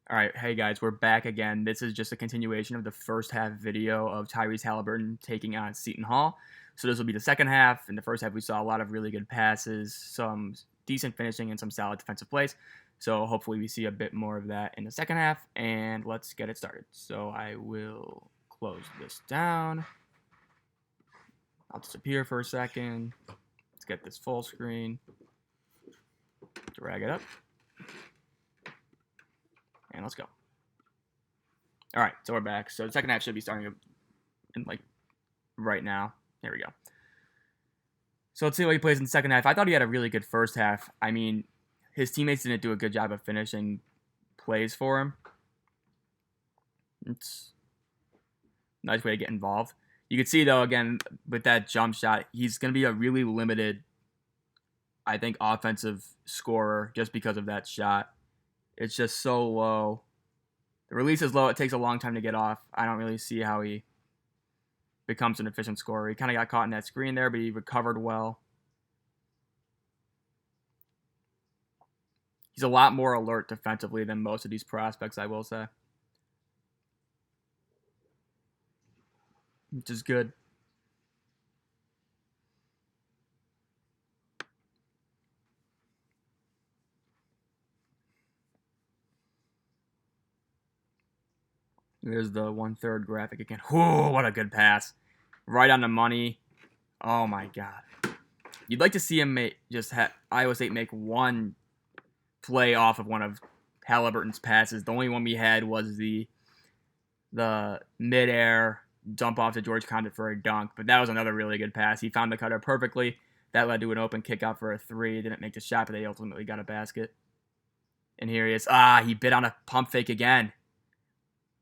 Alright, hey guys, we're back again. This is just a continuation of the first half video of Tyrese Haliburton taking on Seton Hall. So this will be the second half. In the first half, we saw a lot of really good passes, some decent finishing, and some solid defensive plays. So hopefully we see a bit more of that in the second half, and let's get it started. So I will close this down. I'll disappear for a second. Let's get this full screen. Drag it up. And let's go. All right, so we're back. So the second half should be starting in right now. There we go. So let's see what he plays in the second half. I thought he had a really good first half. I mean, his teammates didn't do a good job of finishing plays for him. It's a nice way to get involved. You can see, though, again, with that jump shot, he's going to be a really limited, I think, offensive scorer just because of that shot. It's just so low. The release is low. It takes a long time to get off. I don't really see how he becomes an efficient scorer. He kind of got caught in that screen there, but he recovered well. He's a lot more alert defensively than most of these prospects, I will say. Which is good. There's the 1/3 graphic again. Whoa, what a good pass. Right on the money. Oh my god. You'd like to see him Iowa State make one play off of one of Haliburton's passes. The only one we had was the midair dump off to George Condit for a dunk, but that was another really good pass. He found the cutter perfectly. That led to an open kick out for a three. Didn't make the shot, but they ultimately got a basket. And here he is. He bit on a pump fake again.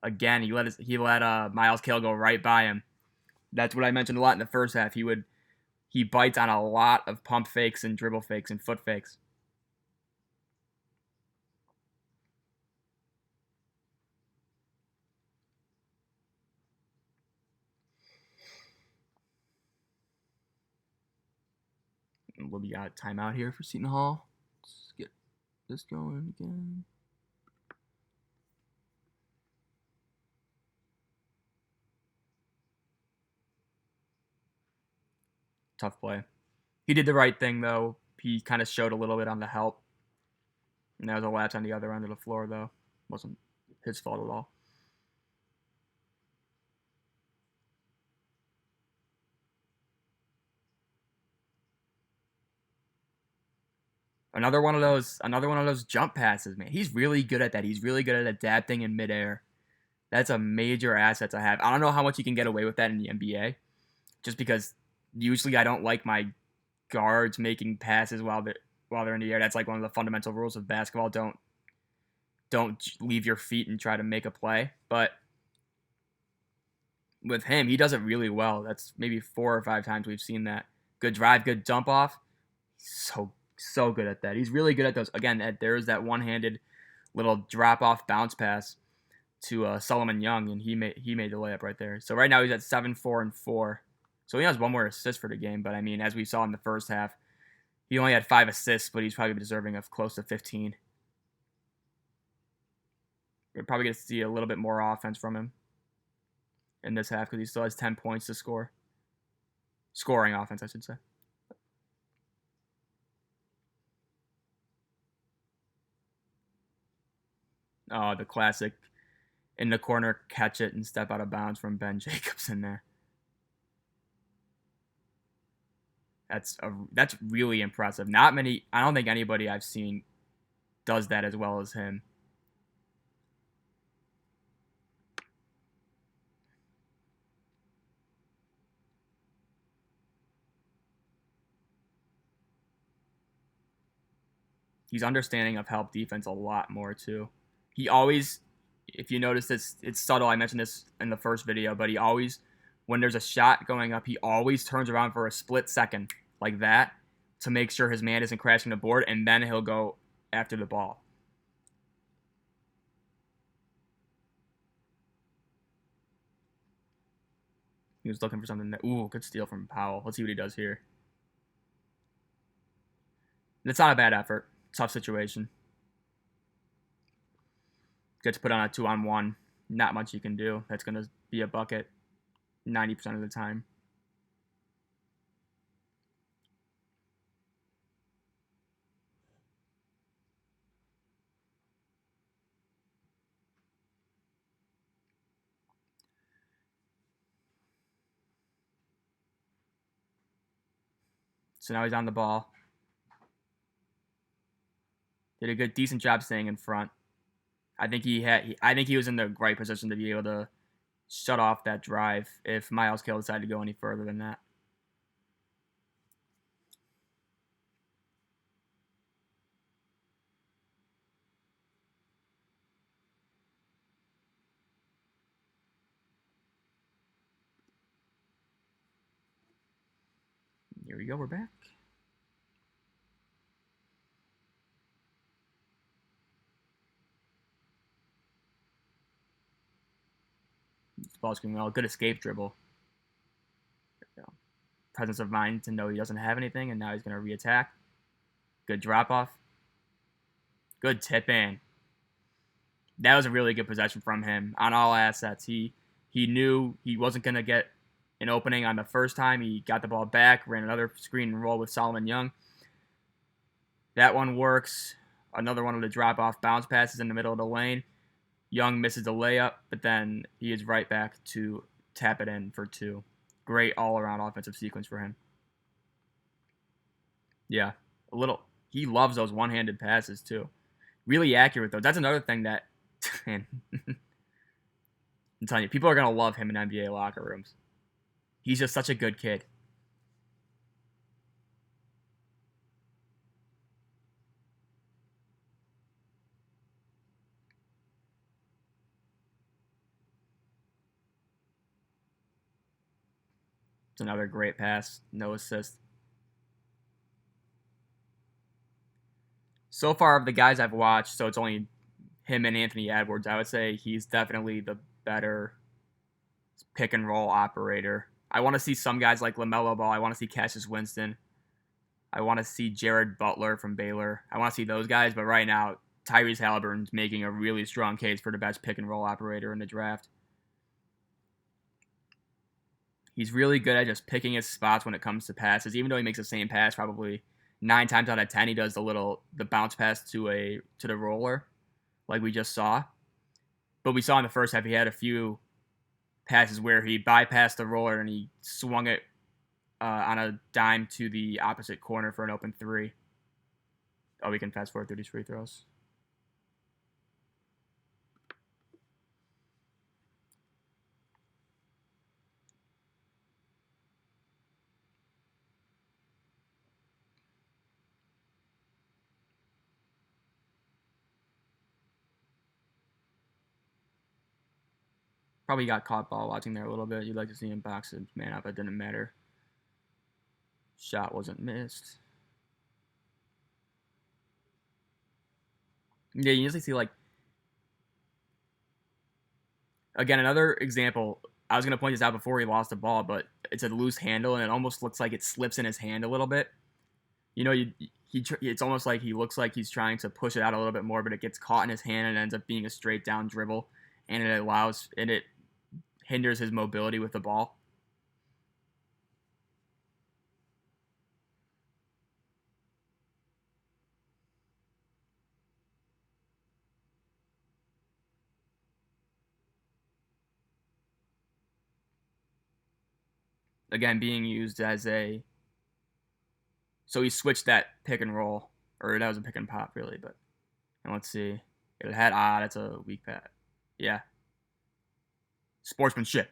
Again, he let Miles Cale go right by him. That's what I mentioned a lot in the first half. He bites on a lot of pump fakes and dribble fakes and foot fakes. We'll be out of timeout here for Seton Hall. Let's get this going again. Tough play. He did the right thing, though. He kind of showed a little bit on the help. And there was a latch on the other end of the floor, though. Wasn't his fault at all. Another one of those jump passes, man. He's really good at that. He's really good at adapting in midair. That's a major asset to have. I don't know how much you can get away with that in the NBA, just because usually I don't like my guards making passes while they're in the air. That's like one of the fundamental rules of basketball. Don't leave your feet and try to make a play. But with him, he does it really well. That's maybe 4 or 5 times we've seen that. Good drive, good jump off. So good at that. He's really good at those. Again, there's that one-handed little drop-off bounce pass to Solomon Young, and he made the layup right there. So right now he's at 7-4-4. So he has one more assist for the game, but I mean, as we saw in the first half, he only had 5 assists, but he's probably deserving of close to 15. We're probably going to see a little bit more offense from him in this half because he still has 10 points to score. Scoring offense, I should say. Oh, the classic in the corner, catch it and step out of bounds from Ben Jacobs in there. That's really impressive. I don't think anybody I've seen does that as well as him. He's understanding of help defense a lot more too. He always, if you notice this, it's subtle. I mentioned this in the first video, but he always, when there's a shot going up, he always turns around for a split second like that to make sure his man isn't crashing the board, and then he'll go after the ball. He was looking for something that, good steal from Powell. Let's see what he does here. It's not a bad effort. Tough situation. Gets put on a 2-on-1. Not much you can do. That's going to be a bucket 90% of the time. So now he's on the ball. Did a decent job staying in front. I think he was in the right position to be able to shut off that drive if Miles Kill decided to go any further than that. Here we go. We're back. This ball's going well. Good escape dribble. Presence of mind to know he doesn't have anything, and now he's going to re-attack. Good drop-off. Good tip-in. That was a really good possession from him on all assets. He knew he wasn't going to get an opening on the first time. He got the ball back, ran another screen and roll with Solomon Young. That one works. Another one with a drop-off bounce passes in the middle of the lane. Young misses the layup, but then he is right back to tap it in for 2. Great all-around offensive sequence for him. Yeah, he loves those one-handed passes, too. Really accurate, though. That's another thing that, man, I'm telling you, people are going to love him in NBA locker rooms. He's just such a good kid. It's another great pass. No assist. So far, of the guys I've watched, so it's only him and Anthony Edwards, I would say he's definitely the better pick-and-roll operator. I want to see some guys like LaMelo Ball. I want to see Cassius Winston. I want to see Jared Butler from Baylor. I want to see those guys, but right now, Tyrese Haliburton's making a really strong case for the best pick-and-roll operator in the draft. He's really good at just picking his spots when it comes to passes, even though he makes the same pass probably 9 times out of 10. He does the bounce pass to the roller, like we just saw. But we saw in the first half he had a few passes where he bypassed the roller and he swung it on a dime to the opposite corner for an open 3. Oh, we can fast forward through these free throws. Probably got caught ball watching there a little bit. You'd like to see him box his man up. It didn't matter. Shot wasn't missed. Yeah, you usually see, like, again, another example. I was going to point this out before he lost the ball, but it's a loose handle, and it almost looks like it slips in his hand a little bit. You know, it's almost like he looks like he's trying to push it out a little bit more, but it gets caught in his hand and ends up being a straight down dribble, and it hinders his mobility with the ball. Again, being used as so he switched that pick and roll, or that was a pick and pop really, but, and let's see. It had, that's a weak pass. Yeah. Sportsmanship.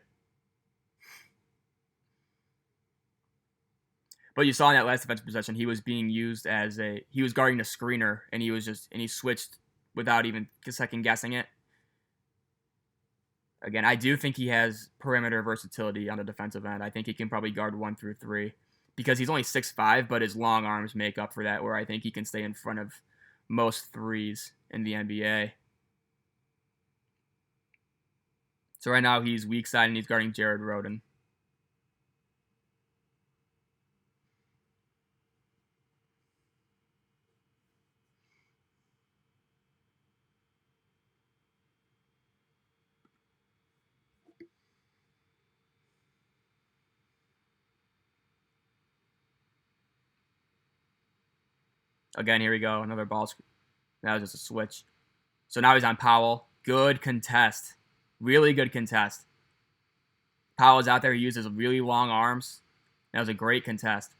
But you saw in that last defensive possession, he was being used he was guarding a screener, and he switched without even second guessing it. Again, I do think he has perimeter versatility on the defensive end. I think he can probably guard 1 through 3 because he's only 6'5", but his long arms make up for that, where I think he can stay in front of most threes in the NBA. So right now he's weak side and he's guarding Jared Rhoden. Again, here we go. Another ball. That was just a switch. So now he's on Powell. Good contest. Really good contest. Powell's out there. He uses really long arms. That was a great contest.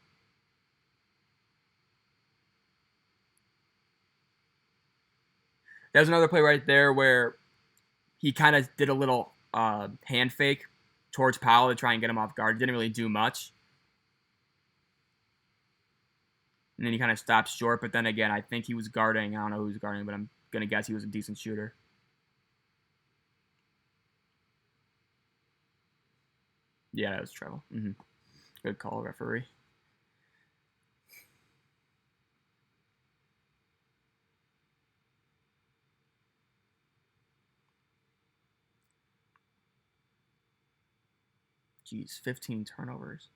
There's another play right there where he kind of did a little hand fake towards Powell to try and get him off guard. Didn't really do much. And then he kind of stopped short. But then again, I think he was guarding. I don't know who he was guarding, but I'm going to guess he was a decent shooter. Yeah, that was trouble. Good call, referee. Jeez, 15 turnovers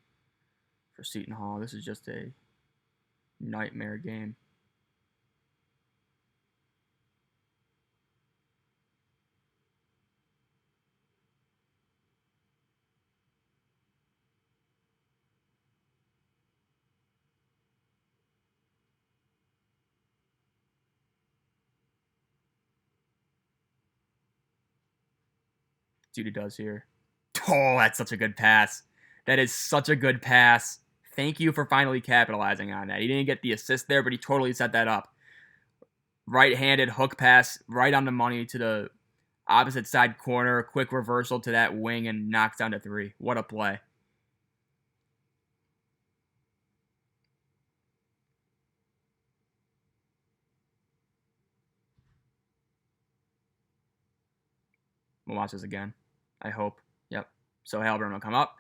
for Seton Hall. This is just a nightmare game. See what he does here. Oh, that's such a good pass. That is such a good pass. Thank you for finally capitalizing on that. He didn't get the assist there, but he totally set that up. Right-handed hook pass right on the money to the opposite side corner. Quick reversal to that wing and knocks down to three. What a play. We'll watch this again. I hope. Yep. So Haliburton will come up.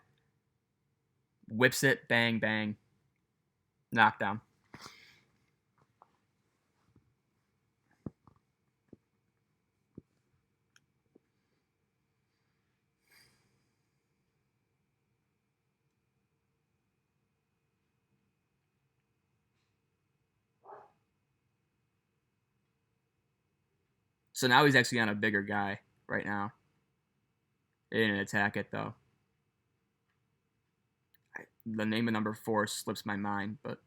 Whips it. Bang, bang. Knockdown. So now he's actually on a bigger guy right now. He didn't attack it, though. The name of number 4 slips my mind, but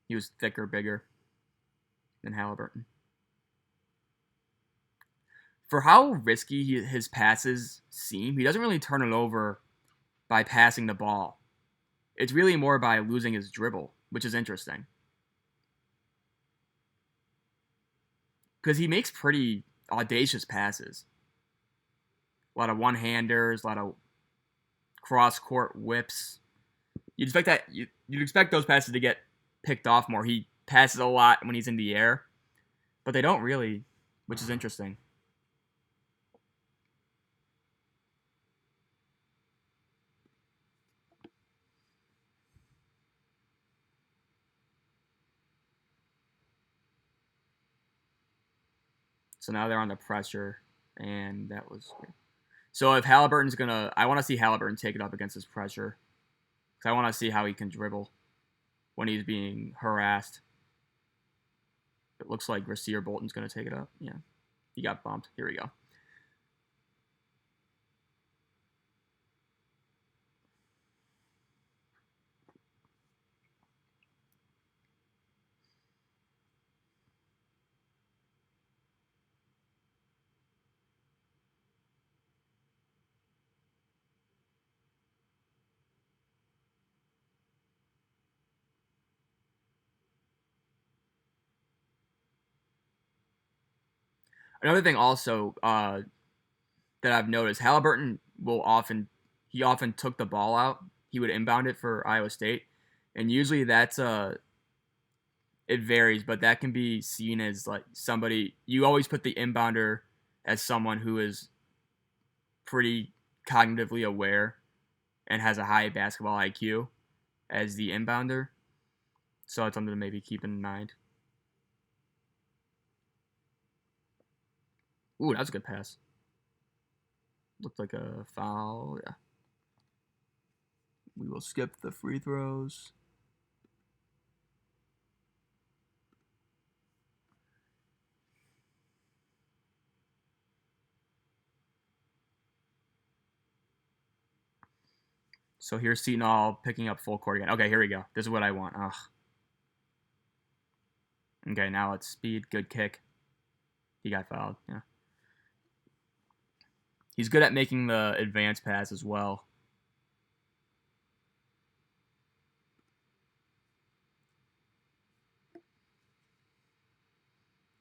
he was thicker, bigger than Haliburton. For how risky his passes seem, he doesn't really turn it over by passing the ball. It's really more by losing his dribble, which is interesting. Because he makes pretty audacious passes. A lot of one-handers, a lot of cross-court whips. You'd expect those passes to get picked off more. He passes a lot when he's in the air, but they don't really, which is interesting. So now they're under pressure, and that was weird. So if Haliburton's gonna, I want to see Haliburton take it up against this pressure, because I want to see how he can dribble when he's being harassed. It looks like Rasir Bolton's gonna take it up. Yeah, he got bumped. Here we go. Another thing also that I've noticed, Haliburton he often took the ball out. He would inbound it for Iowa State, and usually that's it varies, but that can be seen as like somebody you always put the inbounder as someone who is pretty cognitively aware and has a high basketball IQ as the inbounder. So it's something to maybe keep in mind. Ooh, that was a good pass. Looked like a foul. Yeah. We will skip the free throws. So here's Seton Hall picking up full court again. Okay, here we go. This is what I want. Ugh. Okay, now it's speed. Good kick. He got fouled. Yeah. He's good at making the advance pass as well.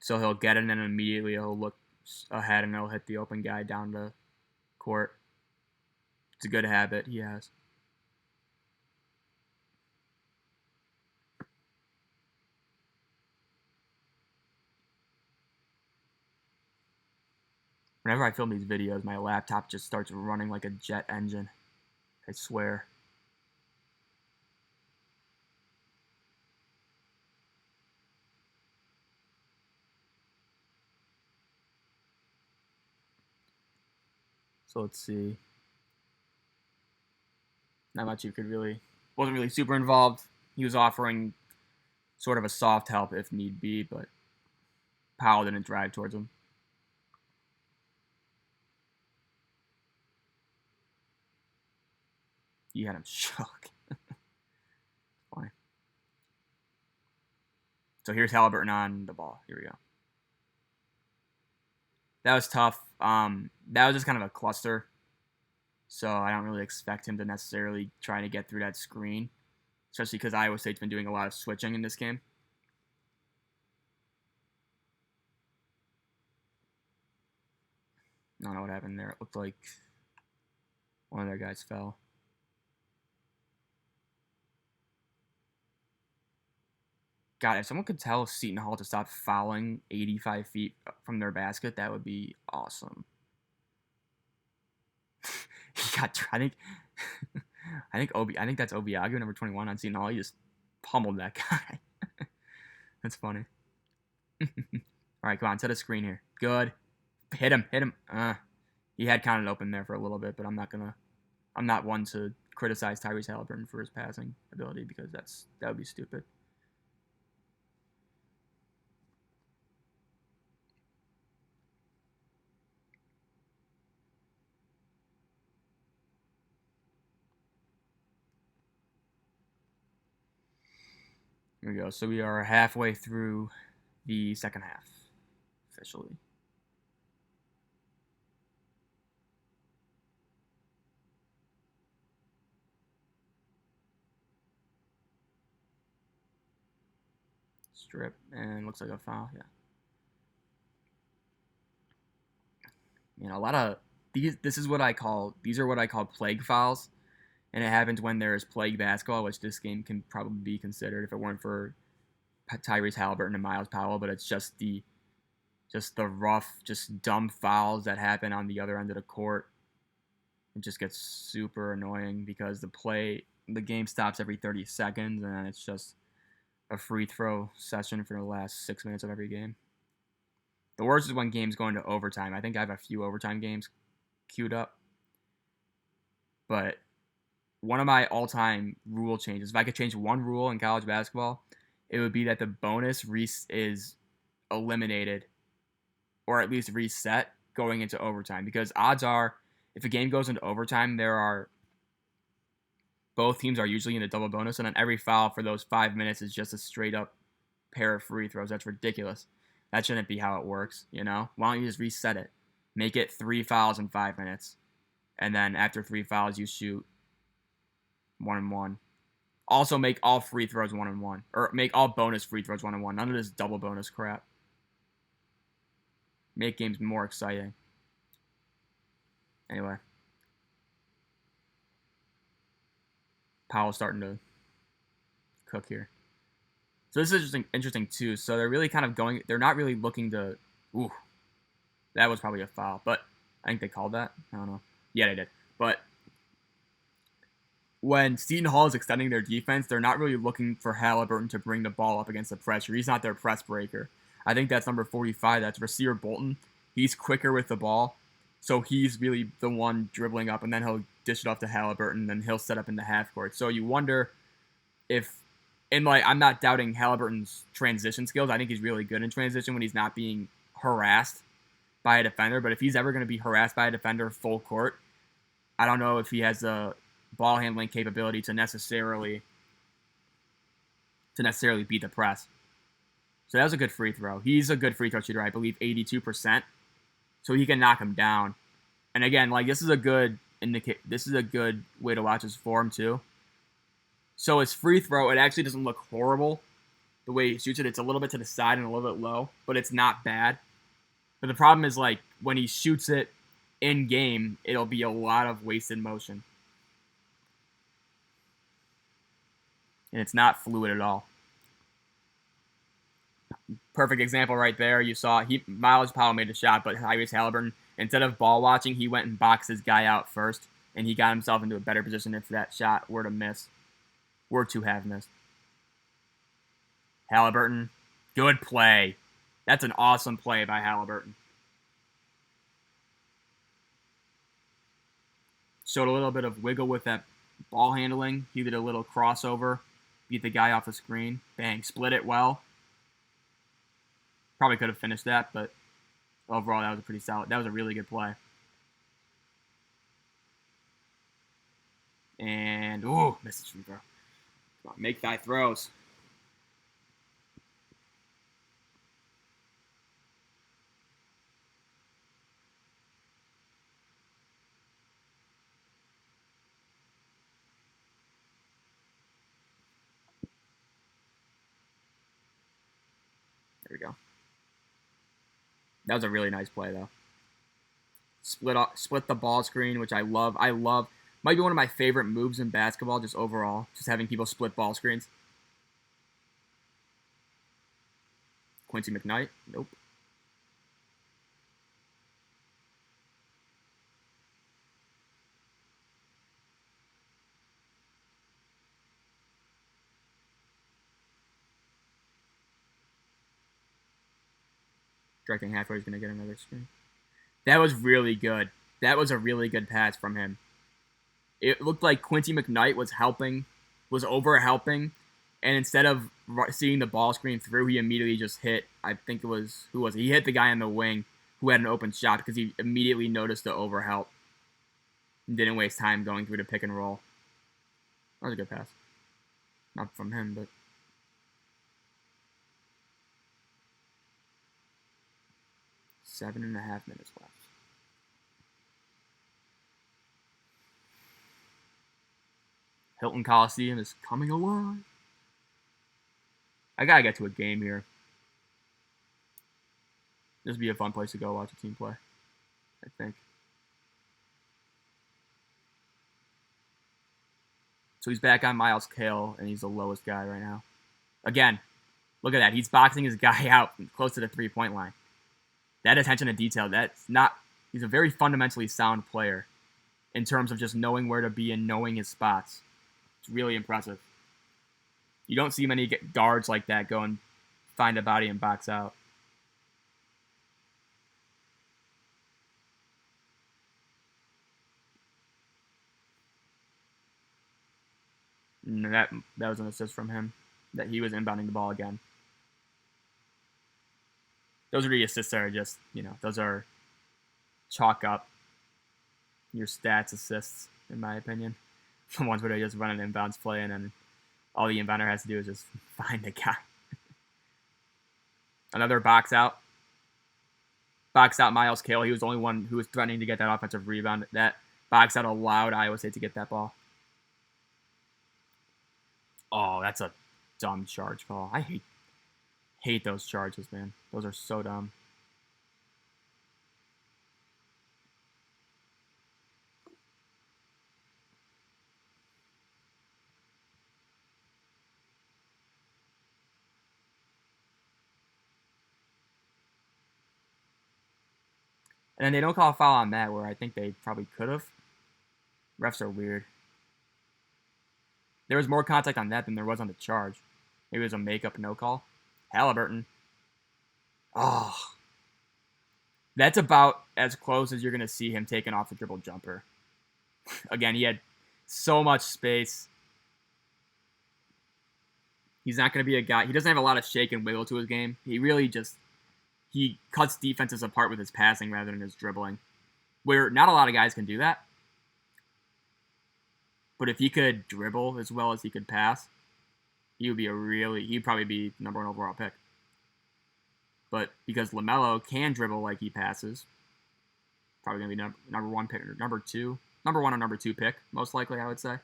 So he'll get it and then immediately he'll look ahead and he'll hit the open guy down the court. It's a good habit he has. Whenever I film these videos, my laptop just starts running like a jet engine. I swear. So let's see. Not much you could really... Wasn't really super involved. He was offering sort of a soft help if need be, but Powell didn't drive towards him. He had him shook. Fine. So here's Haliburton on the ball. Here we go. That was tough. That was just kind of a cluster. So I don't really expect him to necessarily try to get through that screen, especially because Iowa State's been doing a lot of switching in this game. I don't know what happened there. It looked like one of their guys fell. God, if someone could tell Seton Hall to stop fouling 85 feet from their basket, that would be awesome. He got, I think that's Obiagu, number 21 on Seton Hall. He just pummeled that guy. That's funny. All right, come on, set a screen here. Good. Hit him. He had counted open there for a little bit, but I'm not one to criticize Tyrese Haliburton for his passing ability because that would be stupid. Here we go. So we are halfway through the second half, officially. Strip, and looks like a foul, yeah. You know, a lot of these are what I call plague fouls. And it happens when there is plague basketball, which this game can probably be considered if it weren't for Tyrese Haliburton and Miles Powell. But it's just the rough, just dumb fouls that happen on the other end of the court. It just gets super annoying because the game stops every 30 seconds, and it's just a free throw session for the last 6 minutes of every game. The worst is when games go into overtime. I think I have a few overtime games queued up. But one of my all-time rule changes, if I could change one rule in college basketball, it would be that the bonus is eliminated or at least reset going into overtime. Because odds are, if a game goes into overtime, both teams are usually in a double bonus, and then every foul for those 5 minutes is just a straight-up pair of free throws. That's ridiculous. That shouldn't be how it works, you know? Why don't you just reset it? Make it 3 fouls in 5 minutes. And then after 3 fouls, you shoot 1-1. Also, make all free throws 1-1. Or make all bonus free throws 1-1. None of this double bonus crap. Make games more exciting. Anyway. Powell's starting to cook here. So this is interesting too. So they're really kind of they're not really looking to, ooh, that was probably a foul, but I think they called that. I don't know. Yeah, they did. But when Seton Hall is extending their defense, they're not really looking for Haliburton to bring the ball up against the pressure. He's not their press breaker. I think that's number 45. That's receiver Bolton. He's quicker with the ball. So he's really the one dribbling up, and then he'll dish it off to Haliburton, and then he'll set up in the half court. So you wonder if, and like, I'm not doubting Haliburton's transition skills. I think he's really good in transition when he's not being harassed by a defender. But if he's ever going to be harassed by a defender full court, I don't know if he has the ball handling capability to necessarily beat the press. So that was a good free throw. He's a good free throw shooter, I believe 82%. So he can knock him down. And again, like this is a good way to watch his form too. So his free throw, it actually doesn't look horrible. The way he shoots it, it's a little bit to the side and a little bit low, but it's not bad. But the problem is like when he shoots it in game, it'll be a lot of wasted motion. And it's not fluid at all. Perfect example right there. You saw Miles Powell made a shot, but Tyrese Haliburton, instead of ball watching, he went and boxed his guy out first, and he got himself into a better position if that shot were to have missed. Haliburton, good play. That's an awesome play by Haliburton. Showed a little bit of wiggle with that ball handling. He did a little crossover, beat the guy off the screen. Bang, split it well. Probably could have finished that, but overall that was a pretty solid. That was a really good play. And missed the free throw. Come on, make thy throws. There we go. That was a really nice play, though. Split the ball screen, which I love. Might be one of my favorite moves in basketball, just overall. Just having people split ball screens. Quincy McKnight? Nope. Striking halfway, he's going to get another screen. That was really good. That was a really good pass from him. It looked like Quincy McKnight was over helping, and instead of seeing the ball screen through, he immediately just hit, I think it was, who was it? He hit the guy on the wing who had an open shot because he immediately noticed the over help and didn't waste time going through the pick and roll. That was a good pass. Not from him, but 7.5 minutes left. Hilton Coliseum is coming alive. I gotta get to a game here. This would be a fun place to go watch a team play, I think. So he's back on Miles Cale, and he's the lowest guy right now. Again, look at that. He's boxing his guy out close to the three-point line. That attention to detail, he's a very fundamentally sound player in terms of just knowing where to be and knowing his spots. It's really impressive. You don't see many guards like that go and find a body and box out. And that was an assist from him. That he was inbounding the ball again. Those are the assists that are just, those are chalk up your stats assists, in my opinion. The ones where they just run an inbounds play and then all the inbounder has to do is just find the guy. Another box out Miles Cale. He was the only one who was threatening to get that offensive rebound. That box out allowed Iowa State to get that ball. Oh, that's a dumb charge call. I hate those charges, man. Those are so dumb. And then they don't call a foul on that, where I think they probably could have. Refs are weird. There was more contact on that than there was on the charge. Maybe it was a makeup no call. Haliburton. Oh. That's about as close as you're going to see him taking off the dribble jumper. Again, he had so much space. He's not going to be a guy. He doesn't have a lot of shake and wiggle to his game. He cuts defenses apart with his passing rather than his dribbling. Where not a lot of guys can do that. But if he could dribble as well as he could pass, he'd probably be number 1 overall pick. But because LaMelo can dribble like he passes, probably going to be number one pick, or number one or number two pick, most likely, I would say.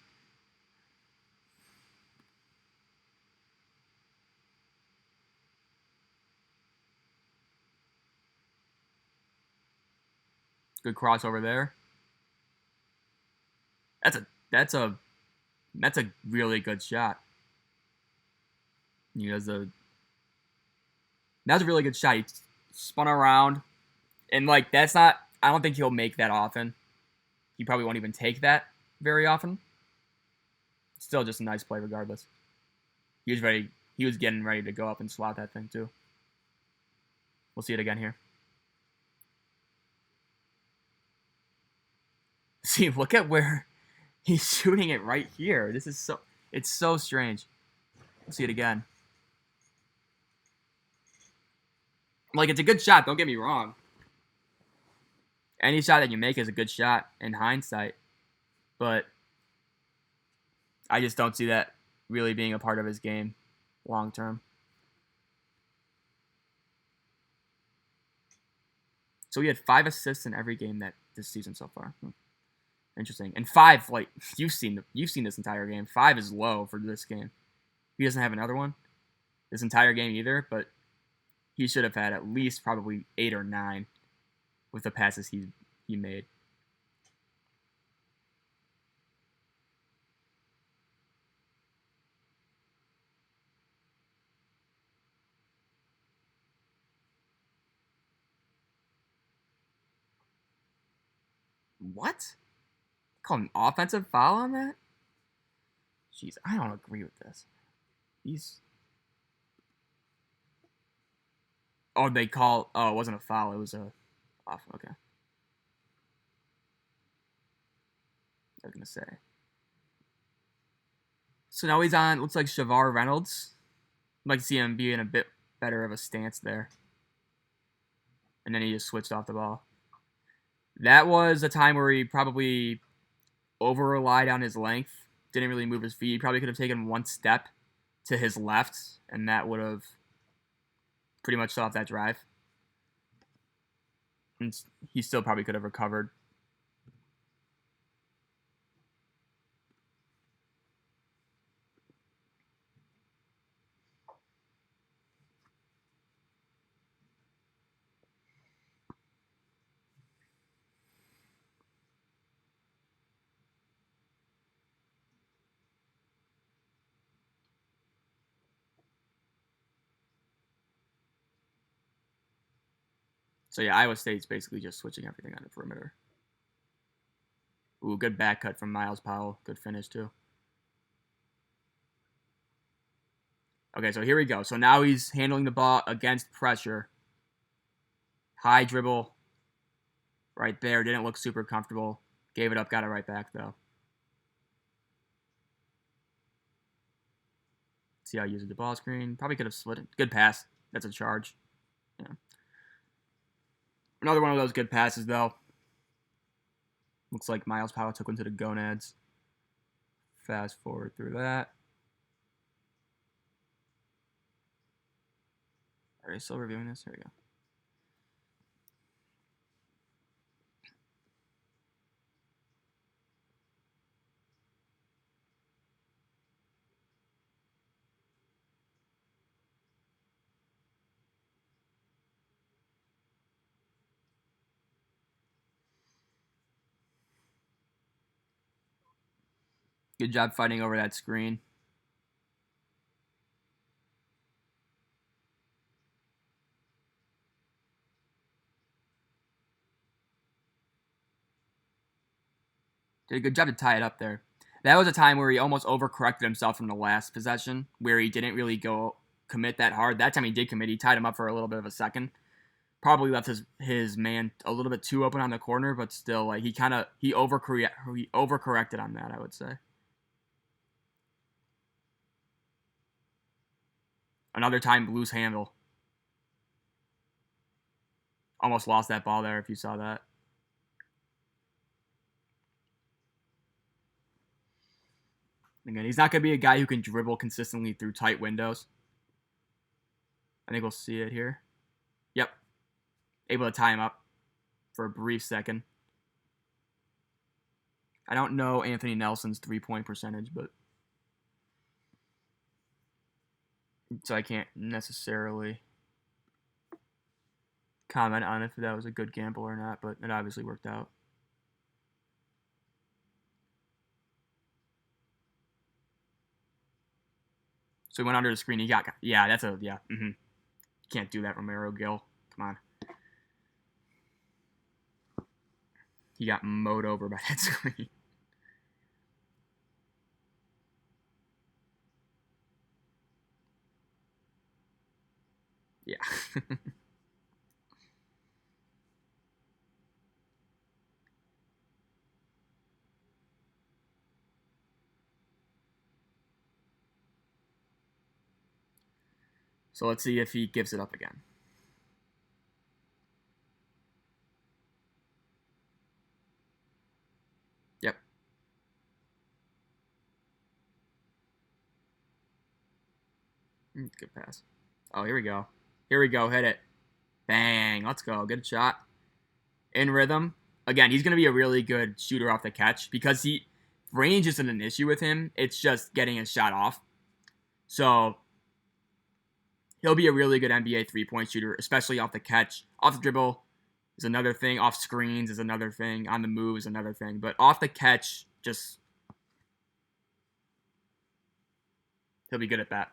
Good crossover there. That's a really good shot. He does that's a really good shot. He spun around, and like that's not. I don't think he'll make that often. He probably won't even take that very often. Still, just a nice play regardless. He was ready. He was getting ready to go up and swat that thing too. We'll see it again here. See, look at where he's shooting it right here. It's so strange. We'll see it again. Like, it's a good shot, don't get me wrong. Any shot that you make is a good shot in hindsight. But I just don't see that really being a part of his game long term. So he had 5 assists in every game this season so far. Interesting. And 5, like you've seen this entire game. 5 is low for this game. He doesn't have another one this entire game either, but he should have had at least probably 8 or 9 with the passes he made. What? Call an offensive foul on that? Jeez, I don't agree with this. Oh, they call. Oh, it wasn't a foul. It was a off. Okay. I was gonna say. So now he's on. Looks like Shavar Reynolds. I'd like to see him be in a bit better of a stance there. And then he just switched off the ball. That was a time where he probably over relied on his length. Didn't really move his feet. He probably could have taken one step to his left, and that would have pretty much stopped that drive. And he still probably could have recovered. So yeah, Iowa State's basically just switching everything on the perimeter. Ooh, good back cut from Miles Powell. Good finish too. Okay, so here we go. So now he's handling the ball against pressure. High dribble. Right there. Didn't look super comfortable. Gave it up. Got it right back though. See how he uses the ball screen. Probably could have slid it. Good pass. That's a charge. Yeah. Another one of those good passes, though. Looks like Miles Powell took one to the gonads. Fast forward through that. Are they still reviewing this? Here we go. Good job fighting over that screen. Did a good job to tie it up there. That was a time where he almost overcorrected himself from the last possession, where he didn't really go commit that hard. That time he did commit. He tied him up for a little bit of a second. Probably left his man a little bit too open on the corner, but still, like he overcorrected on that, I would say. Another time, loose handle. Almost lost that ball there if you saw that. Again, he's not going to be a guy who can dribble consistently through tight windows. I think we'll see it here. able to tie him up for a brief second. I don't know Anthony Nelson's 3-point percentage, but so I can't necessarily comment on if that was a good gamble or not, but it obviously worked out. So he went under the screen. He got, yeah, that's a, yeah. Can't do that, Romero Gill. Come on. He got mowed over by that screen. Yeah. So let's see if he gives it up again. Yep. Good pass. Oh, here we go. Here we go. Hit it. Bang. Let's go. Good shot. In rhythm. Again, he's going to be a really good shooter off the catch because range isn't an issue with him. It's just getting his shot off. So he'll be a really good NBA 3-point shooter, especially off the catch. Off the dribble is another thing. Off screens is another thing. On the move is another thing. But off the catch, just he'll be good at that.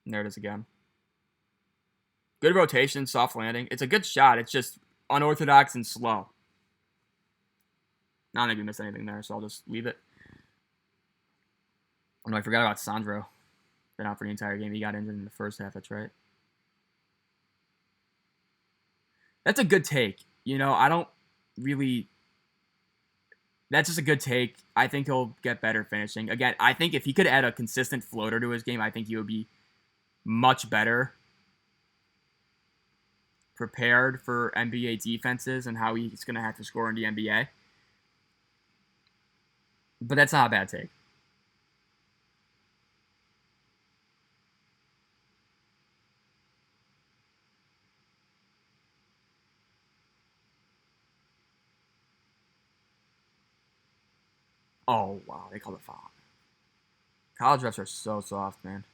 And there it is again. Good rotation, soft landing. It's a good shot. It's just unorthodox and slow. I don't think we missed anything there, so I'll just leave it. Oh, no, I forgot about Sandro. Been out for the entire game. He got injured in the first half. That's right. That's a good take. I don't really... That's just a good take. I think he'll get better finishing. Again, I think if he could add a consistent floater to his game, I think he would be much better prepared for NBA defenses and how he's going to have to score in the NBA. But that's not a bad take. Oh, wow. They called a foul. College refs are so soft, man.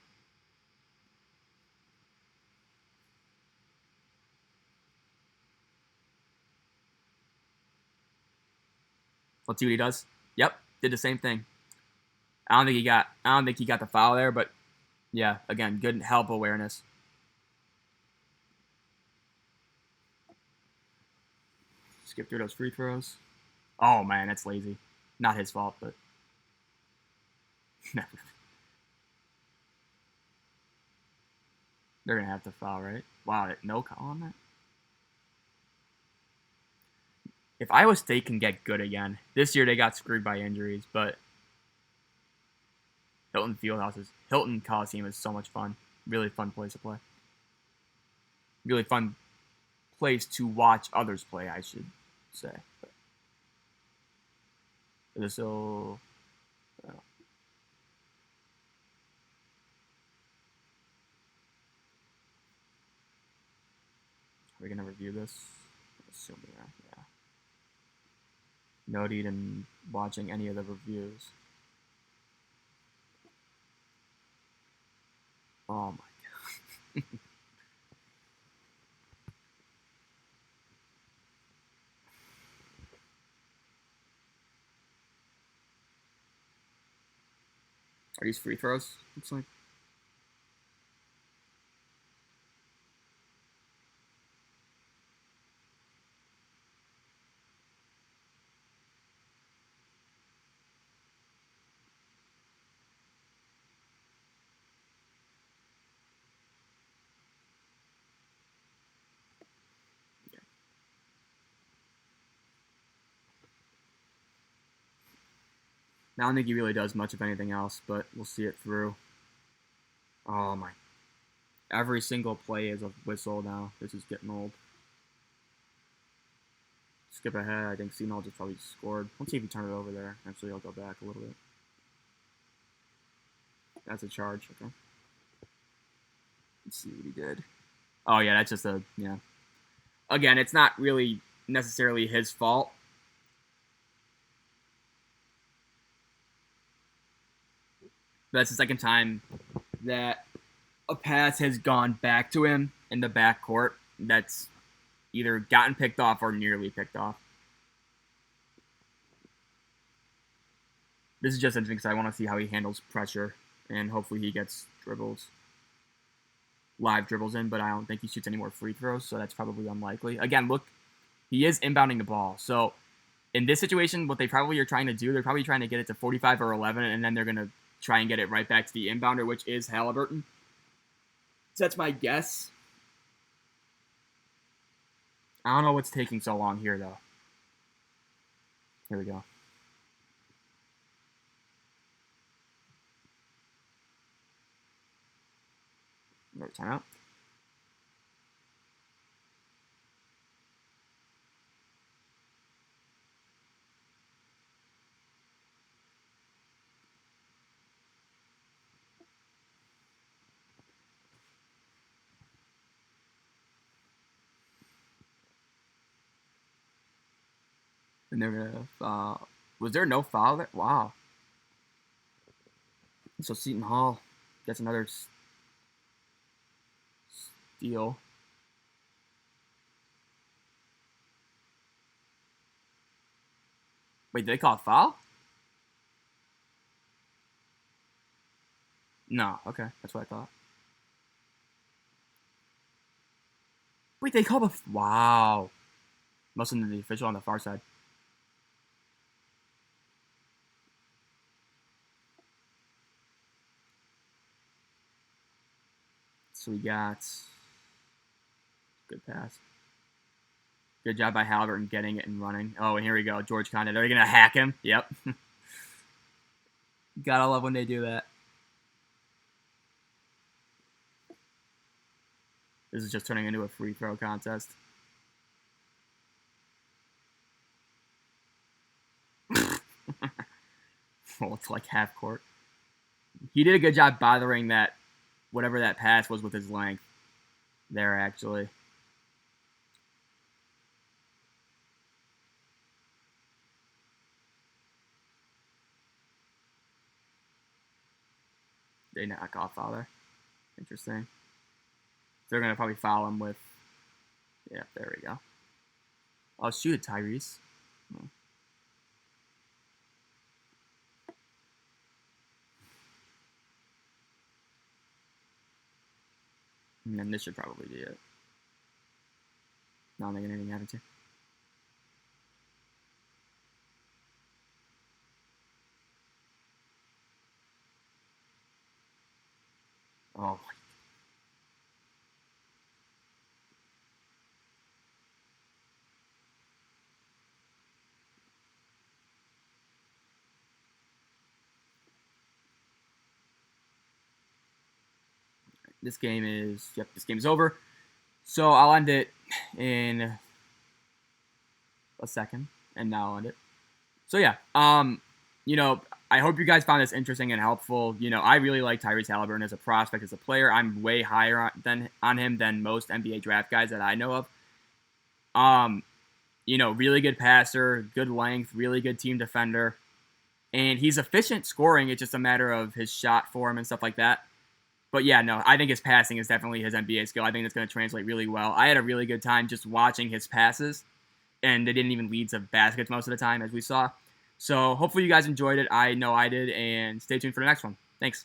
Let's see what he does. Yep, did the same thing. I don't think he got the foul there, but yeah, again, good help awareness. Skip through those free throws. Oh man, that's lazy. Not his fault, but they're gonna have to foul, right? Wow, no call on that. If Iowa State can get good again, this year they got screwed by injuries, but Hilton Coliseum is so much fun. Really fun place to play. Really fun place to watch others play, I should say. Is it still... Are we going to review this? Assume we are, yeah. No need in watching any of the reviews. Oh my god. Are these free throws? Looks like. I don't think he really does much of anything else, but we'll see it through. Oh my. Every single play is a whistle now. This is getting old. Skip ahead. I think Seton Hall just probably scored. Let's see if he turned it over there. Actually, I'll go back a little bit. That's a charge. Okay. Let's see what he did. Oh, yeah, that's just a, yeah. Again, it's not really necessarily his fault. But that's the second time that a pass has gone back to him in the backcourt that's either gotten picked off or nearly picked off. This is just interesting because I want to see how he handles pressure, and hopefully he gets live dribbles in, but I don't think he shoots any more free throws, so that's probably unlikely. Again, look, he is inbounding the ball. So in this situation, what they probably are trying to do, they're probably trying to get it to 45 or 11, and then they're going to try and get it right back to the inbounder, which is Haliburton. So that's my guess. I don't know what's taking so long here, though. Here we go. Another timeout. And they're gonna. Was there no foul there? Wow. So Seton Hall gets another steal. Wait, did they call a foul? No. Okay, that's what I thought. Wait, they called a wow. Must have been the official on the far side. So we got good pass. Good job by Haliburton getting it and running. Oh, and here we go. George Condit. Are they going to hack him? Yep. Gotta love when they do that. This is just turning into a free throw contest. Well, it's like half court. He did a good job bothering that, whatever that pass was with his length there, actually. They knock off foul there. Interesting. They're going to probably foul him with... Yeah, there we go. Oh, shoot, Tyrese. Oh. And then this should probably be it. Not making anything happen to. Oh my. This game is, yep, this game is over. So I'll end it in a second, and now I'll end it. So yeah, I hope you guys found this interesting and helpful. I really like Tyrese Haliburton as a prospect, as a player. I'm way higher on him than most NBA draft guys that I know of. Really good passer, good length, really good team defender, and he's efficient scoring. It's just a matter of his shot form and stuff like that. But yeah, no, I think his passing is definitely his NBA skill. I think that's going to translate really well. I had a really good time just watching his passes, and they didn't even lead to baskets most of the time, as we saw. So hopefully you guys enjoyed it. I know I did, and stay tuned for the next one. Thanks.